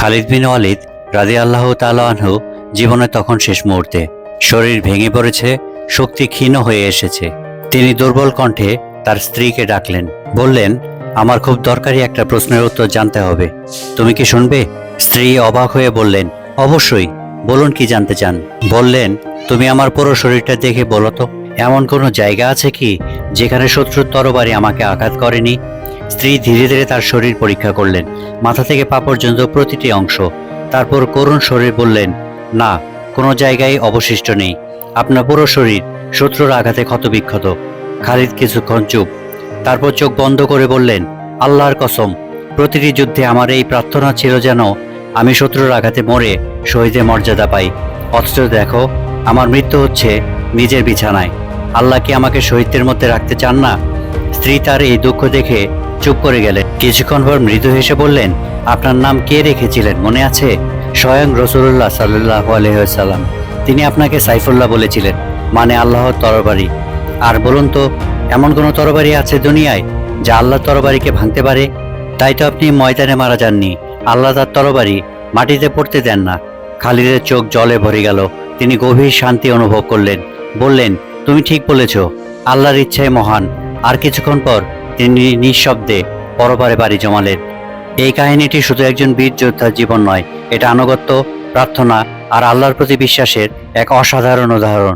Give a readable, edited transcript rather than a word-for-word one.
খালিদ বিন ওয়ালিদ রাদিয়াল্লাহু তাআলা আনহু জীবনে তখন শেষ মুহূর্তে। শরীর ভেঙে পড়েছে, শক্তি ক্ষীণ হয়ে এসেছে। তিনি দুর্বল কণ্ঠে তার স্ত্রীকে ডাকলেন, বললেন, আমার খুব দরকারি একটা প্রশ্নের উত্তর জানতে হবে, তুমি কি শুনবে? স্ত্রী অবাক হয়ে বললেন, অবশ্যই, বলুন কি জানতে চান। বললেন, তুমি আমার পুরো শরীরটা দেখে বলো তো, এমন কোনো জায়গা আছে কি যেখানে শত্রুর তরবারি আমাকে আঘাত করেনি? স্ত্রী ধীরে ধীরে তার শরীর পরীক্ষা করলেন, মাথা থেকে পা পর্যন্ত প্রতিটি অংশ। তারপর করুণ শরীর বললেন, না, কোনো জায়গায় অবশিষ্ট নেই। আপনার পুরো শরীর শত্রুর আঘাতে ক্ষতবিক্ষত। খালিদ কিছুক্ষণ চুপ, তারপর চোখ বন্ধ করে বললেন, আল্লাহর কসম, প্রতিটি যুদ্ধে আমার এই প্রার্থনা ছিল যেন আমি শত্রুর আঘাতে মরে শহীদের মর্যাদা পাই। অথচ দেখো, আমার মৃত্যু হচ্ছে নিজের বিছানায়। আল্লাহ কি আমাকে শহীদদের মধ্যে রাখতে চান না? স্ত্রী তার এই দুঃখ দেখে চুপ করে গেলেন। কিছুক্ষণ পর মৃদু হেসে বললেন, আপনার নাম কে রেখেছিলেন মনে আছে? স্বয়ং রাসূলুল্লাহ সাল্লাল্লাহু আলাইহি ওয়াসাল্লাম। তিনি আপনাকে সাইফুল্লাহ বলেছিলেন, মানে আল্লাহর তরবারি। আর বলুন তো, এমন কোনো তরবারি আছে দুনিয়ায় যা আল্লাহর তরবারিকে ভাঙতে পারে? তাই তো আপনি ময়দানে মারা যাননি, আল্লাহ তার তরবারি মাটিতে পড়তে দেন না। খালিদের চোখ জলে ভরে গেল। তিনি গভীর শান্তি অনুভব করলেন। বললেন, তুমি ঠিক বলেছ, আল্লাহর ইচ্ছায় মহান। আর কিছুক্ষণ পর তিনি নিঃশব্দে পরপারে বাড়ি জমালেন। এই কাহিনীটি শুধু একজন বীর যোদ্ধার জীবন নয়, এটা আনুগত্য, প্রার্থনা আর আল্লাহর প্রতি বিশ্বাসের এক অসাধারণ উদাহরণ।